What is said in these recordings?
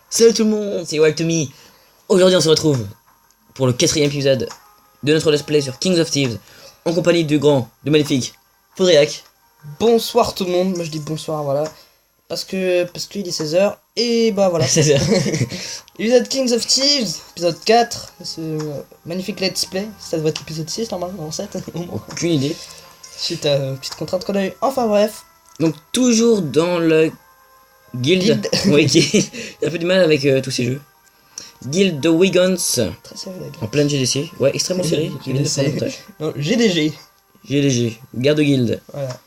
Salut tout le monde, c'est Wild2Me. Aujourd'hui on se retrouve pour le 4ème épisode de notre let's play sur Kings of Thieves en compagnie du grand, du magnifique Faudriac. Bonsoir tout le monde, moi je dis bonsoir, voilà. Parce que il est 16h et bah voilà. 16h. Épisode Kings of Thieves, épisode 4, ce magnifique let's play. Ça doit être l'épisode 6 normalement, non 7 au moins. Aucune idée. Suite à une petite contrainte qu'on a eu. Enfin bref. Donc toujours dans le guild. Oui, qui a un peu du mal avec tous ces jeux. Guild de Wiggins Très sérieux la gueule. en pleine GDC. Ouais, extrêmement serré. Qui vient de faire un montage. Non, GDG. GDG, garde guild. Voilà.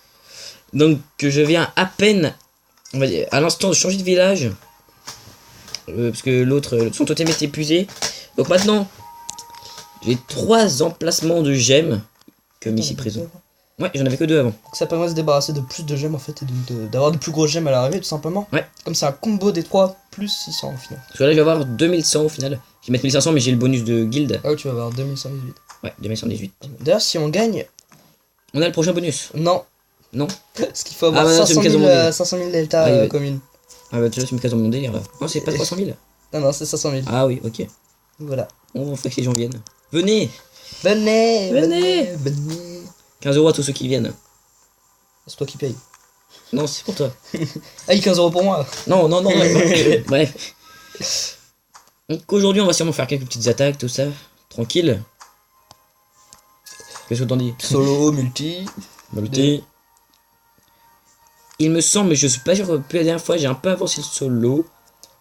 Donc je viens à peine, on va dire, à l'instant de changer de village. Parce que l'autre, son totem est épuisé. Donc maintenant, j'ai 3 emplacements de gemmes comme ici présent. Ouais, j'en avais que 2 avant. Ça permet de se débarrasser de plus de gemmes en fait et d'avoir de plus grosses gemmes à l'arrivée tout simplement. Ouais. Comme c'est un combo des 3 plus 600 au final. Parce que là, je vais avoir 2100 au final. Je vais mettre 1500, mais j'ai le bonus de guild. Ah oui, tu vas avoir 2118. Ouais, 2118. D'ailleurs, si on gagne. On a le prochain bonus. Non. Non. Parce qu'il faut avoir bah non, 500 c'est 000, une case 500 000 delta Ah, oui. communes. Ah bah tu vois, c'est une case dans mon délire là. Non, c'est pas 300 000. Non, c'est 500 000. Ah oui, ok. Voilà. On fait que les gens viennent. Venez. Venez, Venez. venez. 15 € à tous ceux qui viennent. C'est toi qui paye. Non, c'est pour toi. Ah, il 15 € pour moi. Non, non, non. Ouais. Bref. Donc aujourd'hui, on va sûrement faire quelques petites attaques, tout ça. Tranquille. Qu'est-ce que t'en dis? Solo, multi. Multi. Il me semble, mais je suis pas sûr, depuis la dernière fois, j'ai un peu avancé le solo.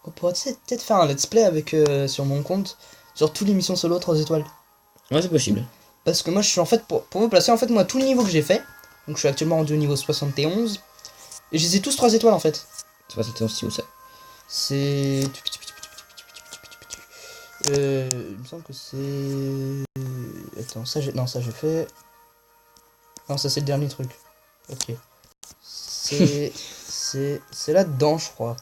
On pourrait peut-être faire un let's play avec sur mon compte. Sur toutes les missions solo 3 étoiles. Ouais, c'est possible. Parce que moi, je suis en fait, pour me placer, en fait, moi, tous les niveaux que j'ai fait. Donc, je suis actuellement rendu au niveau 71. Et je les ai tous 3 étoiles en fait. C'est pas ça, c'est où ça? C'est. Il me semble que c'est. Attends, ça j'ai. Non, ça j'ai fait. Non, ça c'est le dernier truc. Ok. C'est. C'est là-dedans, je crois.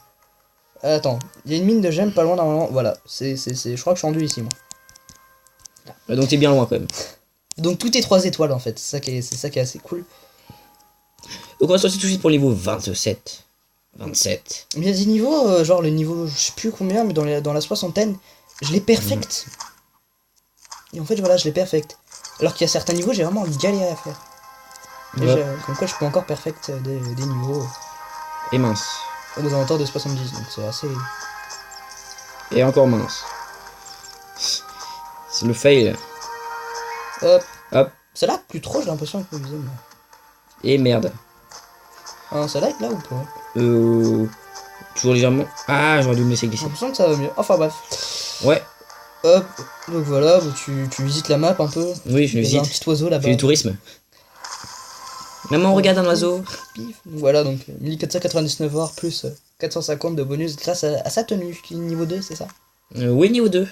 Attends, il y a une mine de gemmes pas loin normalement. Voilà, je crois que je suis rendu ici, moi. Ouais, donc t'es bien loin quand même. Donc tout est 3 étoiles en fait. C'est ça qui est assez cool. Donc on va sortir tout de suite pour le niveau 27. 27. Mais il y a des niveaux, genre le niveau, je sais plus combien, mais dans la soixantaine, je l'ai perfect. Et en fait, voilà, je l'ai perfect. Alors qu'il y a certains niveaux, j'ai vraiment galéré à faire. Et Ouais. comme quoi, je peux encore perfect des niveaux Et mince. aux alentours de 70, donc c'est assez. Et encore mince. C'est le fail. Hop. Hop. Ça là, plus trop, j'ai l'impression que vous aimez. Et merde. Ah, ça là, là ou pas? Toujours légèrement. Ah, j'aurais dû me laisser J'ai glisser. l'impression que ça va mieux. Enfin bref. Ouais. Hop. Donc voilà, bah, tu visites la map un peu. Oui, je le Il y a un visite. petit oiseau Je là-bas. fais du tourisme. Maman, regarde un oiseau. Pif. Voilà, donc 1499 or plus 450 de bonus grâce à sa tenue, qui est niveau 2, c'est ça? Oui, niveau 2.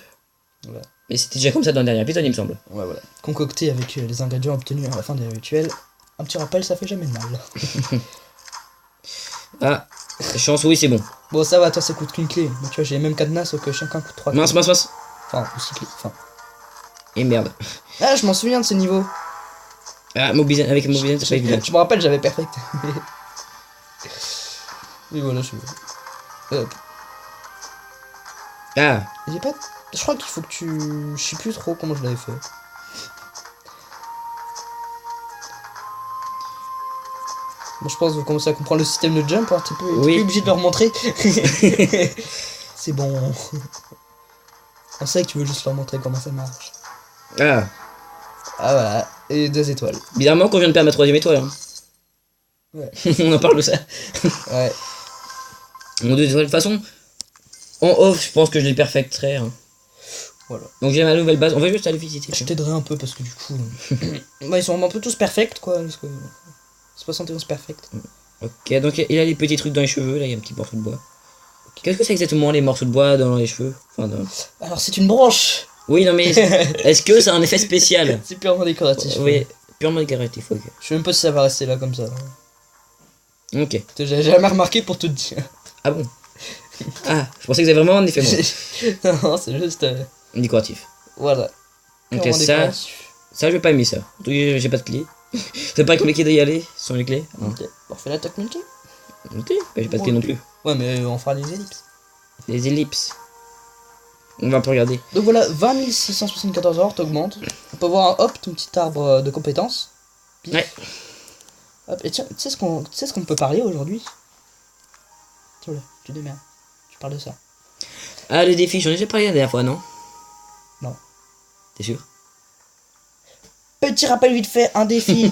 Voilà. Mais c'était déjà comme ça dans le dernier épisode, il me semble. Ouais, voilà. Concocté avec les ingrédients obtenus à la fin des rituels. Un petit rappel, ça fait jamais de mal. Ah, chance, oui, c'est bon. Bon, ça va, toi, ça coûte qu'une clé. Mais tu vois, j'ai les mêmes cadenas, sauf que chacun coûte 3 Mince, clés. mince, mince. Enfin, aussi clés. Enfin. Et merde. Ah, je m'en souviens de ce niveau. Ah, Mobizen, avec Mobizen, c'est pas évident. Je me rappelle, j'avais perfect. Mais voilà, Hop. Ah, J'ai pas. Je crois qu'il faut que tu. Je sais plus trop comment je l'avais fait. Bon, je pense que vous commencez à comprendre le système de jump, hein, t'es Oui. plus obligé de leur montrer. C'est bon. On sait que tu veux juste leur montrer comment ça marche. ah. Ah voilà, et 2 étoiles. Bizarrement qu'on vient de perdre ma 3ème étoile. Hein. Ouais. On en parle de ça. Ouais. Mon 2 étoiles, de toute façon, en off, je pense que je les perfecterai. Hein. Voilà. Donc j'ai ma nouvelle base. On va juste aller visiter. Je t'aiderai un peu parce que du coup. Bah, ils sont un peu tous perfects quoi. Parce que 71 perfect. Ok, donc il a des petits trucs dans les cheveux. Là, il y a un petit morceau de bois. Qu'est-ce que c'est exactement les morceaux de bois dans les cheveux? Enfin, dans... Alors, c'est une branche. Oui, non, mais est-ce que c'est un effet spécial? C'est purement décoratif. Oui, purement décoratif, ok. Je sais même pas si ça va rester là comme ça. Ok. J'ai jamais remarqué pour te dire. Ah bon? Ah, je pensais que c'était vraiment un effet bon. Non, c'est juste. Décoratif. Voilà. Ok, Purement ça, décoratif. ça, je vais pas aimer ça. En tout cas, j'ai pas de clé. C'est pas compliqué d'y aller sans les clés. Ok, on refait l'attaque multi. Ok, bah, j'ai pas de clé non plus. Ouais, mais on fera les ellipses. Les ellipses. On va un peu regarder. Donc voilà, 20 674 heures, t'augmentes. On peut voir, hop, ton petit arbre de compétences. Pif. Ouais. Hop, et tiens, tu sais ce qu'on peut parler aujourd'hui? Tiens, là, tu démerdes. Tu parles de ça. Ah, le défi, j'en ai déjà parlé la dernière fois, non? Non. T'es sûr? Petit rappel vite fait, un défi.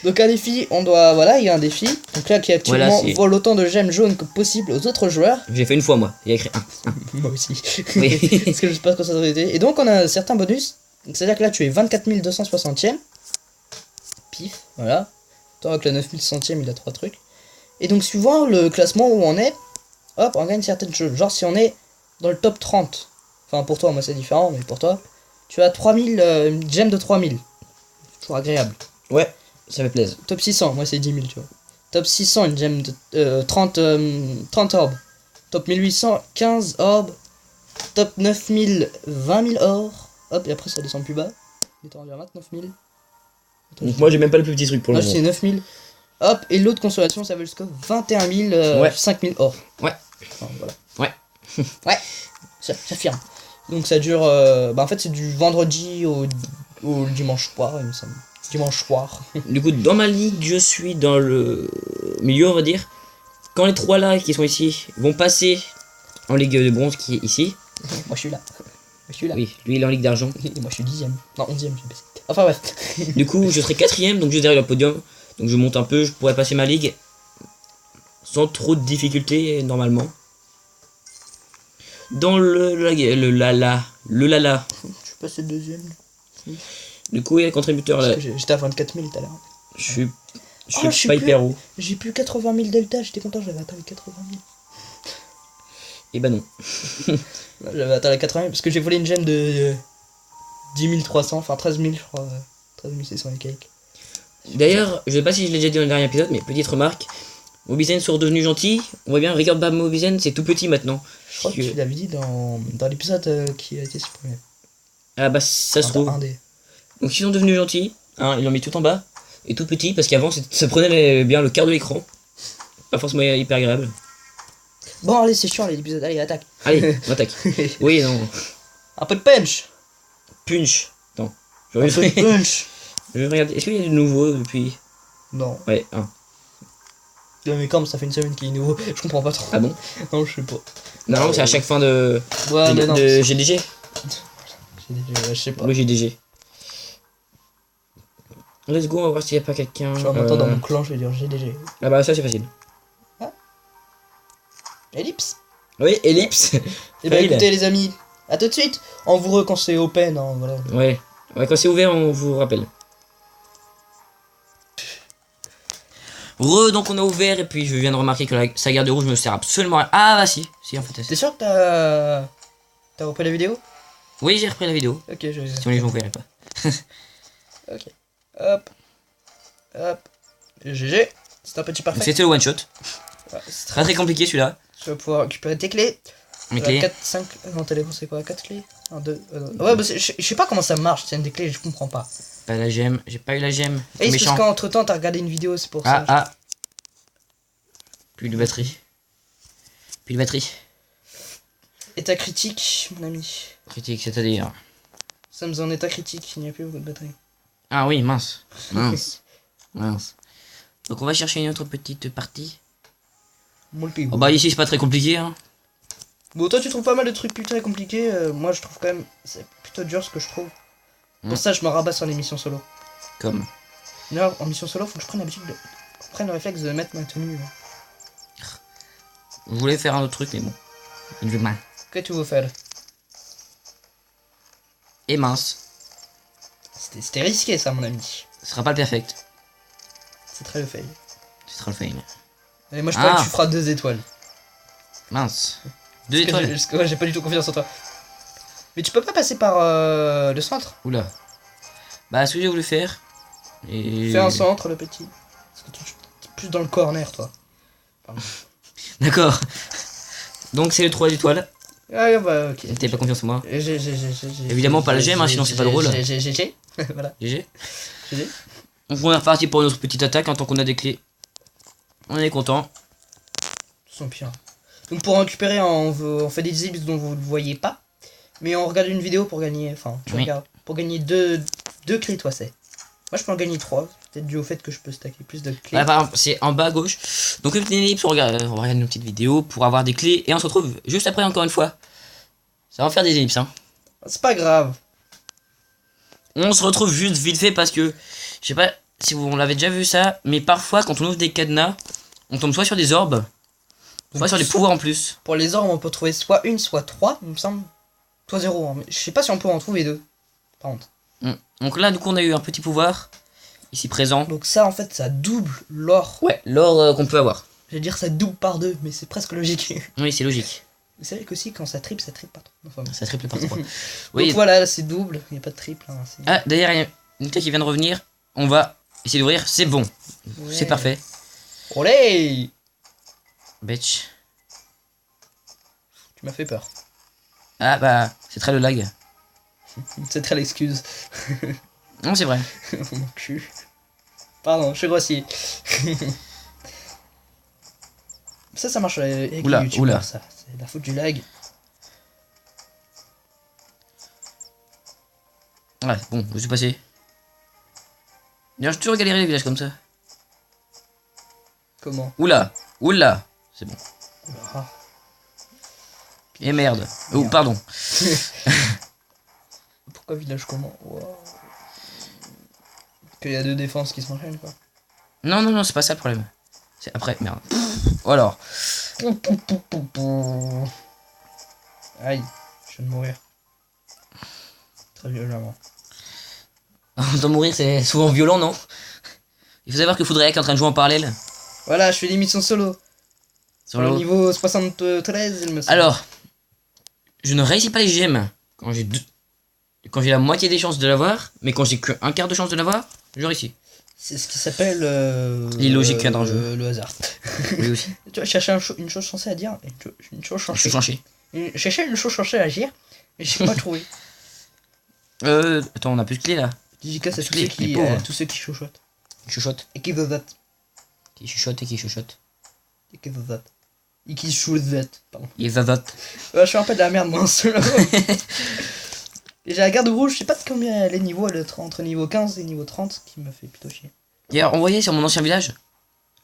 Donc un défi, on doit, voilà, il y a un défi. Donc là, qui actuellement Voilà, vole autant de gemmes jaunes que possible aux autres joueurs. J'ai fait une fois, moi. Il y a écrit 1. Moi aussi. Oui. Parce que je sais pas ce que ça doit être. Et donc on a certains bonus. C'est-à-dire que là, tu es 24 260ème. Pif, voilà. Toi, avec le 9100ème, il a 3 trucs. Et donc, suivant le classement où on est, hop, on gagne certaines choses. Genre, si on est dans le top 30, enfin, pour toi, moi, c'est différent, mais pour toi, tu as 3000, une gemme de 3000. Toujours agréable. Ouais, ça fait plaisir. Top 600, moi, c'est 10 000, tu vois. Top 600, une gemme de 30 orbes. Top 1800, 15 orbes. Top 9000, 20 000 or. Hop, et après, ça descend plus bas. On est rendu à 29 000. Donc moi j'ai même pas le plus petit truc pour le Là, moment. c'est 9000. Hop, et l'autre consolation, ça veut jusqu'à 21 000, Ouais. 5000 or. Ouais. Enfin, voilà. Ouais. Ouais, ça firme. Donc ça dure, en fait c'est du vendredi au dimanche soir, il me semble. Dimanche soir. Du coup, dans ma ligue, je suis dans le milieu, on va dire. Quand les 3 là qui sont ici vont passer en ligue de bronze qui est ici. Moi je suis là. Oui, lui il est en ligue d'argent. Et moi je suis 10ème. Non, 11ème, j'ai baissé. Enfin bref. Du coup, je serai 4ème, donc juste derrière le podium. Donc je monte un peu, je pourrais passer ma ligue sans trop de difficultés normalement. Dans le lala. Je suis passé deuxième. Du coup, il y a le contributeur là. J'étais à 24 000 tout à l'heure. Je suis Oh, je suis pas plus- hyper haut. J'ai plus 80 000 delta, j'étais content, j'avais atteint les 80 000. Et bah non. J'avais atteint les 80 000 parce que j'ai volé une gemme de 10 300, enfin 13 000 je crois. 13 600 et quelques. D'ailleurs, je sais pas si je l'ai déjà dit dans le dernier épisode, mais petite remarque. Mobizen sont redevenus gentils. On voit bien, regarde Bab Mobizen, c'est tout petit maintenant. Je crois que tu l'avais dit dans l'épisode qui a été supprimé. Ah bah ça se trouve. Un des. Donc ils sont devenus gentils. Hein, ils l'ont mis tout en bas. Et tout petit, parce qu'avant ça prenait bien le quart de l'écran. Pas forcément hyper agréable. Bon, allez, c'est chiant l'épisode, allez, attaque. Allez, on attaque. Oui, non. Un peu de punch. Punch. Attends. Je Un peu de vais punch. regarder. Est-ce qu'il y a du nouveau depuis? Non. Ouais, un. Mais comme ça fait une semaine qu'il est nouveau, je comprends pas trop. Ah bon? Non, je sais pas. Non, c'est à chaque fin de Ouais, mais non. de GDG. Je sais pas. Oui, GDG. Let's go, on va voir s'il y a pas quelqu'un. Je vais maintenant dans mon clan, je vais dire GDG. Ah bah ça c'est facile. Ellipse. Oui, ellipse. Et bah Fail. écoutez les amis, à tout de suite. En vous quand c'est open, hein, voilà. Ouais. Ouais, quand c'est ouvert, on vous rappelle. Donc on a ouvert et puis je viens de remarquer que sa garde rouge me sert absolument à... Ah bah si en fait. T'es sûr que t'as repris la vidéo? Oui, j'ai repris la vidéo. Ok, je Si on les joue, on verrait pas. Ok. Hop. Hop. GG. C'est un petit parfait. C'était le one shot. Ouais, c'est Très très compliqué celui-là. Tu vas pouvoir récupérer tes clés. Mes clés. 4, 5. Non, téléphone, c'est quoi? 4 clés? 1, 2. Ouais, bah, je sais pas comment ça marche, c'est une des clés, je comprends pas. Pas la gemme. J'ai pas eu la gemme. Et c'est Méchant. parce qu'entre temps, t'as regardé une vidéo, c'est pour Ah ça. ah. Plus de batterie. Plus de batterie. État critique, mon ami. Critique, c'est-à-dire. Nous sommes en état critique, il n'y a plus beaucoup de batterie. Ah oui, mince. Mince. Mince. Donc on va chercher une autre petite partie. Oh bah ici c'est pas très compliqué hein. Bon, toi tu trouves pas mal de trucs plus très compliqués. Moi je trouve quand même c'est plutôt dur ce que je trouve. Pour ça je me rabats sur les missions solo. Comme. D'ailleurs en mission solo faut que je prenne l'habitude de. Prenne le réflexe de mettre ma tenue. Je voulais faire un autre truc mais bon. Je vais mal. Que tu veux faire? Et mince. C'était risqué ça mon ami. Ce sera pas le perfect. C'est très le fail. Ce sera le fail. Allez moi je crois Ah. que tu feras 2 étoiles. Mince. 2 Parce que étoiles. parce que moi j'ai pas du tout confiance en toi. Mais tu peux pas passer par le centre. Oula. Bah ce que j'ai voulu faire. Et... Fais un centre le petit. Parce que tu es plus dans le corner toi. D'accord. Donc c'est le 3 étoiles. Ah bah ok. T'as pas confiance en moi. J'ai. Évidemment pas la gemme, hein, sinon c'est pas drôle. J'ai. Voilà. GG. J'ai. Donc on est reparti pour notre petite attaque en tant qu'on a des clés. On est content. Son pire. Donc pour en récupérer, on fait des ellipses dont vous ne voyez pas. Mais on regarde une vidéo pour gagner. Enfin, tu Oui. regardes. Pour gagner deux clés, toi, c'est. Moi, je peux en gagner 3. Peut-être dû au fait que je peux stacker plus de clés. Voilà, par exemple, c'est en bas à gauche. Donc, une ellipse, on regarde une petite vidéo pour avoir des clés. Et on se retrouve juste après, encore une fois. Ça va faire des ellipses, hein. C'est pas grave. On se retrouve juste vite fait parce que, je sais pas si on l'avait déjà vu ça, mais parfois, quand on ouvre des cadenas, on tombe soit sur des orbes, soit sur des pouvoirs en plus. Pour les orbes, on peut trouver soit une, soit 3, il me semble. Soit 0. Hein. Mais je sais pas si on peut en trouver 2. Par contre. Donc là, du coup, on a eu un petit pouvoir ici présent. Donc ça, en fait, ça double l'or. Ouais, l'or qu'on peut avoir. Je vais dire ça double par 2, mais c'est presque logique. Oui, c'est logique. Vous savez qu'aussi, quand ça triple pas trop. Enfin, bon. Ça triple par 3. Donc voilà, là, c'est double. Il n'y a pas de triple. Hein, Ah, d'ailleurs, il y a une clé qui vient de revenir. On va essayer d'ouvrir. C'est bon. Ouais. C'est parfait. Olé! Bitch. Tu m'as fait peur. Ah, bah, c'est très le lag. C'est très l'excuse. Non, c'est vrai. Mon cul. Pardon, je suis grossier. Ça marche avec Oula, les youtubeurs, oula. ça. C'est la faute du lag. Ouais, bon, je suis passé. D'ailleurs, j'ai toujours galéré les villages comme ça. Comment? Oula, oula. C'est bon. Ah. Et merde. Oh, pardon. Pourquoi village comment? Wow. Qu'il y a 2 défenses qui s'enchaînent, quoi. Non, non, non, c'est pas ça le problème. C'est après, merde. Oh alors. Aïe, je viens de mourir. Très violemment. D'en mourir, c'est souvent violent, non? Il faut savoir que Foudrek est en train de jouer en parallèle. Voilà, je fais des missions solo. Sur Au le... niveau 73, il me semble. Alors, je ne réussis pas les gemmes quand j'ai quand j'ai la moitié des chances de l'avoir, mais quand j'ai qu'un quart de chance de l'avoir, je réussis. C'est ce qui s'appelle L'illogique dans le jeu. le hasard. Oui aussi. Tu vois, je cherchais une chose censée à dire, une chose Je suis censée. flanché. Je cherchais une chose censée à dire, mais j'ai pas trouvé. Attends, on a plus de clés là. Dédicace à tous Les ceux pauvres. tous ceux qui chuchotent. Qui chuchote. Et qui votent. Qui chuchote et qui chuchote. Et qui votent. Et qui chuchotent. Pardon. Il vazote. Je suis un peu de la merde, moi, en solo. Et j'ai la garde rouge, je sais pas de combien les niveaux, entre niveau 15 et niveau 30, qui me fait plutôt chier. D'ailleurs, on voyait sur mon ancien village.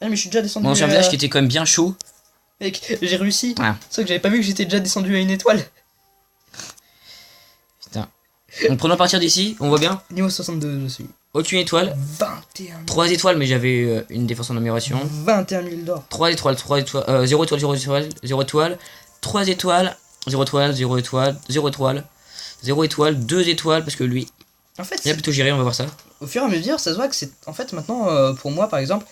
Ah, mais je suis déjà descendu. Mon ancien village qui était quand même bien chaud. Mec, j'ai réussi. Ah. C'est vrai que j'avais pas vu que j'étais déjà descendu à une étoile. Putain. En prenant à partir d'ici, on voit bien. Niveau 62, je suis. Au-dessus une étoile. 21 3 étoiles, mais j'avais une défense en amélioration. 21 000 d'or. 3 étoiles, 0 étoile, 0 étoile, 0 étoile. 3 étoiles, 0 étoile, 0 étoile, 0 étoile. 0 étoile, 2 étoiles, parce que lui, En fait, il a plutôt géré, on va voir ça. au fur et à mesure, ça se voit que c'est. En fait, maintenant, pour moi, par exemple,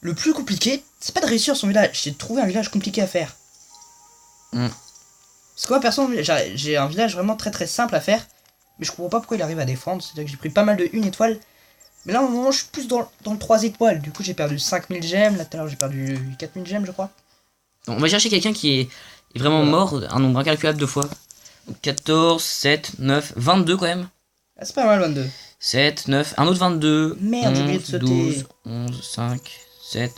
le plus compliqué, c'est pas de réussir son village, c'est de trouver un village compliqué à faire. Mm. Parce que moi, perso, j'ai un village vraiment très très simple à faire, mais je comprends pas pourquoi il arrive à défendre. C'est-à-dire que j'ai pris pas mal de 1 étoile, mais là, au moment, je suis plus dans le 3 étoiles. Du coup, j'ai perdu 5000 gemmes, là tout à l'heure, j'ai perdu 4000 gemmes, je crois. Donc, on va chercher quelqu'un qui est vraiment mort un nombre incalculable de fois. Donc, 14, 7, 9, 22 quand même. Ah, c'est pas mal, 22. 7, 9, un autre 22. Merde, j'ai oublié de 11, sauter. 12, 11, 5, 7,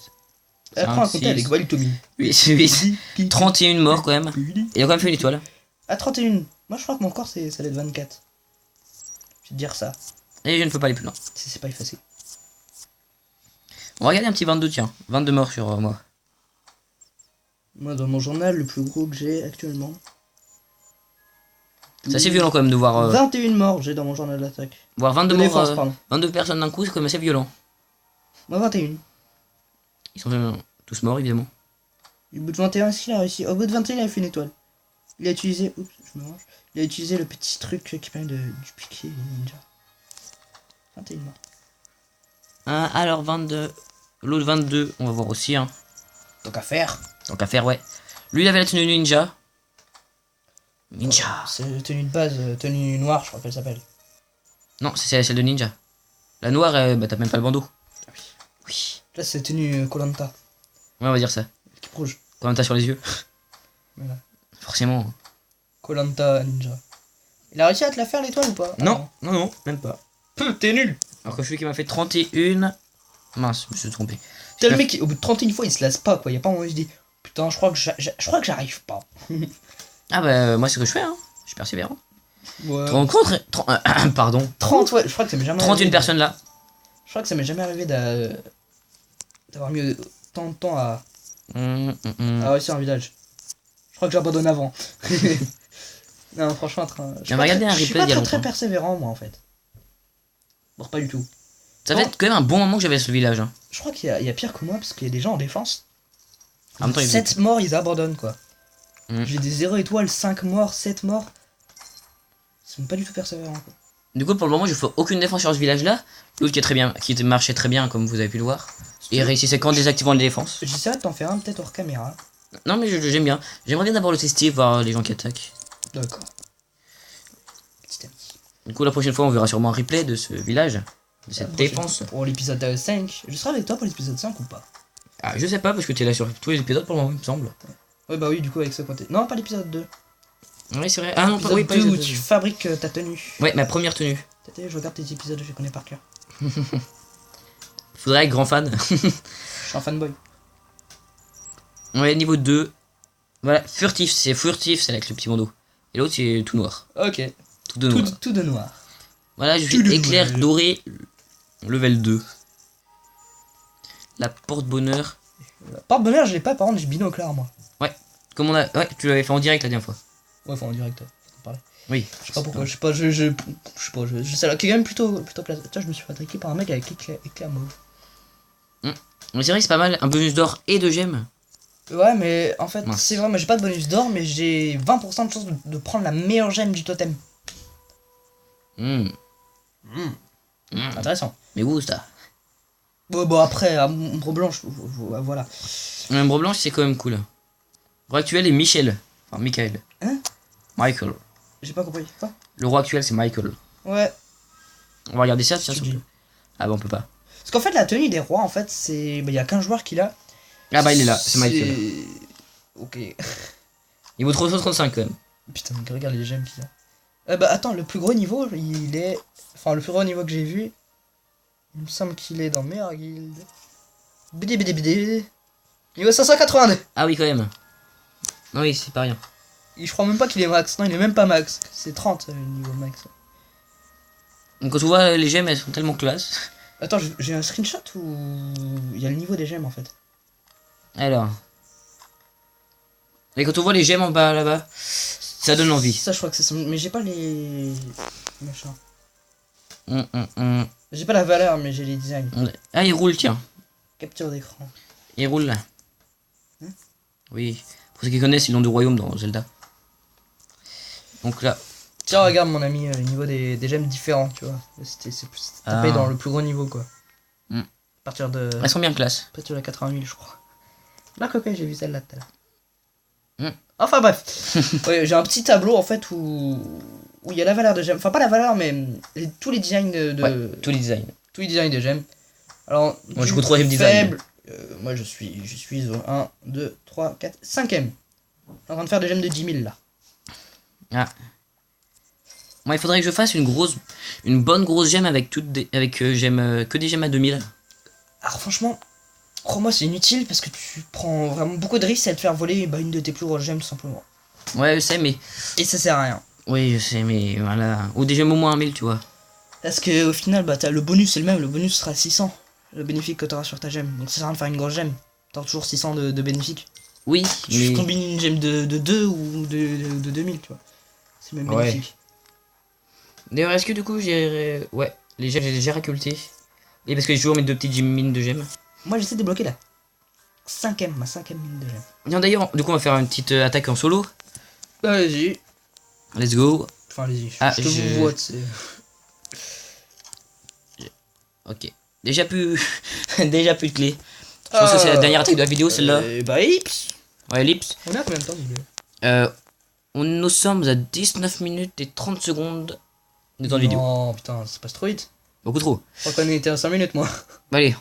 Apprends à 5, compter avec 6, Walitomi. 8, 31 morts quand même. Et il a quand même fait une étoile. À 31. Moi, je crois que mon corps, ça doit être 24. Je vais te dire ça, Et je ne peux pas aller plus loin. si c'est pas effacé. On va regarder un petit 22, tiens. 22 morts sur moi. Moi, dans mon journal, le plus gros que j'ai actuellement. C'est assez violent quand même de voir, 21 morts, j'ai dans mon journal d'attaque. voir 22 De morts, défense, pardon. 22 personnes d'un coup, c'est quand même assez violent. Moi, 21. Ils sont tous morts évidemment. Au bout de 21, est-ce qu'il a réussi? Au bout de 21, il a fait une étoile. Il a utilisé. Oups, je me range. Il a utilisé le petit truc qui permet de dupliquer les ninjas. 21 morts. Alors 22. L'autre 22, on va voir aussi. Hein. Donc à faire. Donc à faire, ouais. Lui, il avait la tenue ninja. Ninja. C'est tenue de base, tenue noire, je crois qu'elle s'appelle. Non, c'est celle de ninja. La noire, bah t'as même pas le bandeau. Oui. Là, c'est tenue Koh-Lanta. Ouais, on va dire ça. L'équipe rouge. Quand même t'as sur les yeux. Voilà. Forcément. Koh-Lanta Ninja. Il a réussi à te la faire l'étoile ou pas? Non, non, non, même pas. T'es nul. Alors que celui qui m'a fait 31. Mince, je me suis trompé. T'as le mec qui, au bout de 31 fois, il se lasse pas quoi. Y a pas un moment où il se dit putain, je crois que j'arrive pas. Ah bah moi c'est ce que je fais, hein. Je suis persévérant. Ouais. Tu te rends compte pardon. 30, ouais, je crois que ça m'est jamais 31 arrivé. personnes là. Je crois que ça m'est jamais arrivé d'avoir mis tant de temps à réussir un village. Je crois que j'abandonne avant. Non, franchement, J'ai regardé un je suis replay pas il y a très, très longtemps. persévérant, moi, en fait. Bon, pas du tout. Ça fait quand même un bon moment que j'avais ce village. Hein. Je crois qu'il y a pire que moi, parce qu'il y a des gens en défense. En même temps, 7 morts, ils abandonnent, quoi. Mm. J'ai des 0 étoiles, 5 morts, 7 morts. Ils sont pas du tout persévérants, quoi. Du coup pour le moment je fais aucune défense sur ce village là. L'autre qui est très bien, qui marchait très bien comme vous avez pu le voir. Et réussissait qu'en désactivant les défenses. J'essaierai de t'en faire un, peut-être hors caméra. Non mais j'aime bien. J'aimerais bien d'abord le tester, voir les gens qui attaquent. D'accord. Petit ami. Du coup la prochaine fois on verra sûrement un replay de ce village. De cette défense. Pour l'épisode 5. Je serai avec toi pour l'épisode 5 ou pas? Ah je sais pas parce que t'es là sur tous les épisodes pour le moment il me semble. Ouais bah oui, du coup avec ce côté. Non, pas l'épisode 2. Ouais c'est vrai. Ah non pas, L'épisode oui, pas 2 où l'épisode tu 2. fabriques ta tenue. Ouais ma première tenue. Je regarde tes épisodes, je les connais par cœur. Faudrait être grand fan. Je suis un fanboy. Ouais niveau 2. Voilà, furtif c'est avec le petit bandeau. Et l'autre c'est tout noir. Ok. Tout de noir. Tout de noir. Voilà je tout de suis éclair noir. doré. Level 2. La porte-bonheur. Porte-bonheur, je l'ai pas, par contre, j'ai binoclard moi. Comme on a. Ouais, tu l'avais fait en direct la dernière fois. Ouais, enfin en direct, faut parler. Oui. Je sais pas pourquoi, je sais pas, je sais pas, c'est là qui est quand même plutôt place. Tiens, je me suis fabriqué par un mec avec éclair mauve. Mais c'est vrai que c'est pas mal, un bonus d'or et de gemmes. Ouais, mais en fait, Mince. c'est vrai, moi j'ai pas de bonus d'or, mais j'ai 20% de chance de prendre la meilleure gemme du totem. Intéressant. Mais où ça? Bon, après, ombre blanche, voilà. L'ombre blanche c'est quand même cool. Le roi actuel est Michel. Enfin Michael. Hein? Michael. J'ai pas compris. Quoi? Le roi actuel c'est Michael. Ouais. On va regarder ça, tiens. Tu dis. Ah bah on peut pas. Parce qu'en fait, la tenue des rois, en fait, c'est. Bah, y a qu'un joueur qui l'a. Ah bah il est là, c'est Michael. Ok. Il vaut 335 quand même. Putain, mais regarde les gemmes qu'il a. Bah attends, le plus gros niveau, il est. Enfin, le plus gros niveau que j'ai vu, il me semble qu'il est dans meilleure guilde. BD. Niveau 582. Ah oui quand même. Non oui c'est pas rien. Et je crois même pas qu'il est max. Non, il est même pas max. C'est 30 le niveau max. Donc quand tu vois les gemmes elles sont tellement classe. Attends, j'ai un screenshot où il y a le niveau des gemmes en fait. Alors. Et quand on voit les gemmes en bas là-bas, ça donne envie. Ça, je crois que c'est ça. Mais j'ai pas les. Machin. J'ai pas la valeur, mais j'ai les designs. Ah il roule tiens. Capture d'écran. Il roule là. Hein? Oui. Pour ceux qui connaissent, ils l'ont de royaume dans Zelda. Donc là. Tiens, regarde mon ami, le niveau des gemmes différents, tu vois. C'est tapé dans le plus gros niveau quoi. Mm. À partir de. Elles sont bien classe. À partir de la 80 000, je crois. Là, ok, j'ai vu celle-là tout à l'heure. Mm. Enfin bref. Ouais, j'ai un petit tableau en fait où il y a la valeur de gemmes. Enfin, pas la valeur, mais tous les designs de. Ouais, tous les designs. Tous les designs de gemmes. Alors, Moi je suis au troisième design. faible. Moi je suis au 1, 2, 3, 4, 5ème. En train de faire des gemmes de 10 000 là. Ah. Moi il faudrait que je fasse une bonne grosse gemme avec que des gemmes à 2000. Alors franchement, crois-moi c'est inutile parce que tu prends vraiment beaucoup de risques à te faire voler une de tes plus grosses gemmes tout simplement. Ouais je sais mais. Et ça sert à rien. Oui je sais mais voilà. Ou des gemmes au moins 1000 tu vois. Parce que au final le bonus c'est le même, le bonus sera 600. Le bénéfique que tu auras sur ta gemme. Donc ça sert à rien de faire une grosse gemme. T'auras toujours 600 de bénéfique. Oui Tu mais. combines une gemme de 2 ou de 2000 tu vois. C'est le même Ouais. bénéfique. D'ailleurs est-ce que du coup j'ai. Ouais, les gemmes j'ai déjà récolté. Et parce que j'ai toujours mes deux petites mines de gemmes. Moi j'essaie de débloquer ma 5ème mine de gemmes. Bien d'ailleurs, du coup on va faire une petite attaque en solo. Vas-y. Let's go. Enfin allez-y, Ah, je te vous vois, tu sais. Ok. Déjà plus de clés. Je pense que c'est la dernière attaque de la vidéo celle-là. Bah Ips. Ouais, Lips. On est à combien de temps vidéo? Nous sommes à 19 minutes et 30 secondes de temps de vidéo. Non putain, ça passe trop vite. Beaucoup trop. Je crois qu'on était à 5 minutes moi. Bah, allez,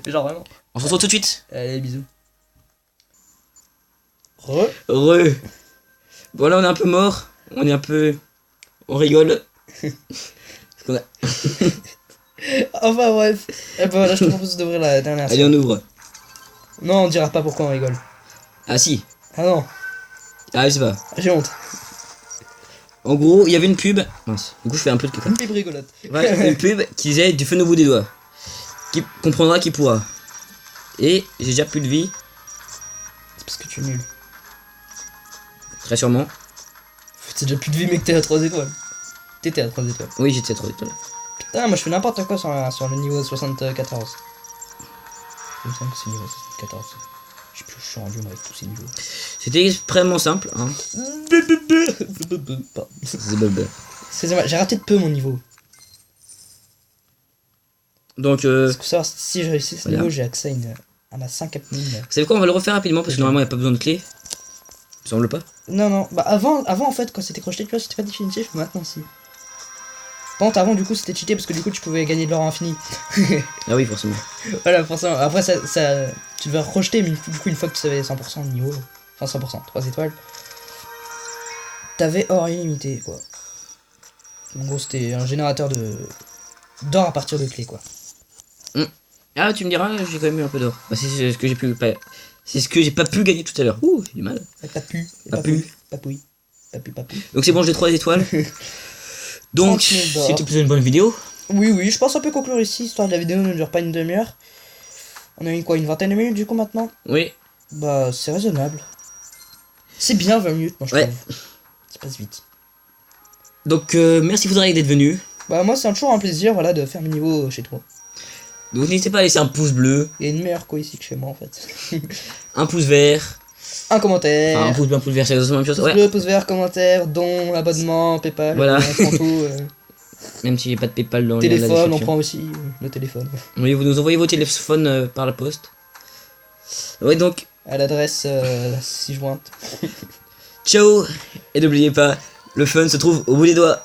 Genre vraiment. on se retrouve tout de suite. Allez bisous. Heureux. Bon là on est un peu mort. On rigole. Parce qu'on a... Enfin bref. Et ben là je te propose d'ouvrir la dernière. Allez on ouvre. Non on dira pas pourquoi on rigole. Ah si. Ah non, Ah, je sais pas. j'ai honte. En gros, il y avait une pub. Mince. Du coup, je fais un peu de caca. Une pipe rigolote. Ouais, une pub qui disait du feu au bout des doigts. Qui comprendra qui pourra. Et j'ai déjà plus de vie, C'est parce que tu es nul. très sûrement. T'as déjà plus de vie, mec, t'es à 3 étoiles. T'étais à 3 étoiles. Oui, j'étais à 3 étoiles. Putain, moi je fais n'importe quoi sur le niveau 74. Il me semble que c'est niveau 74. Je sais plus où je suis rendu moi, avec tous ces niveaux. C'était extrêmement simple. Hein. Pardon. Excusez-moi, j'ai raté de peu mon niveau. Donc, Parce que savoir si je réussis ce voilà. niveau, j'ai accès à ma 5 mine. vous savez quoi, on va le refaire rapidement parce que normalement il n'y a pas besoin de clé. Il me semble pas. Non, bah avant en fait, quand c'était crocheté, tu vois, c'était pas définitif, mais maintenant si. Par contre, avant, du coup, c'était cheaté parce que du coup, tu pouvais gagner de l'or infini. Ah oui, forcément. Voilà, forcément. Après, tu devais rejeter, mais du coup, une fois que tu avais 100% de niveau, enfin 100%, 3 étoiles, t'avais or illimité, quoi. En gros, c'était un générateur d'or à partir de clés, quoi. Ah, tu me diras, j'ai quand même eu un peu d'or. Bah, c'est ce que j'ai pu. C'est ce que j'ai pas pu gagner tout à l'heure. Ouh, j'ai du mal. Papu. Papouille. Donc c'est bon, j'ai 3 étoiles. Donc, 30 000 d'or. c'était plutôt une bonne vidéo. Oui, je pense un peu conclure ici, histoire de la vidéo ne dure pas une demi-heure. On a eu quoi, une vingtaine de minutes du coup maintenant? Oui. Bah, c'est raisonnable. C'est bien 20 minutes, moi je Ouais. trouve. Ça passe vite. Donc, merci Foudraque d'être venu. Bah, moi c'est toujours un plaisir, voilà, de faire mes niveaux chez toi. Donc, n'hésitez pas à laisser un pouce bleu, Il y a une meilleure co ici que chez moi en fait. un pouce vert. Un commentaire. Enfin, un pouce bleu, un pouce vert, c'est exactement la même chose. Pouce Ouais. bleu, pouce vert, commentaire, don, abonnement, Paypal, Voilà. on prend tout. Même si j'ai pas de PayPal dans le lien de la Téléphone, on description. prend aussi le téléphone. Oui, vous nous envoyez vos téléphones par la poste. Ouais, donc, À l'adresse 6 jointe. ciao. Et n'oubliez pas, le fun se trouve au bout des doigts.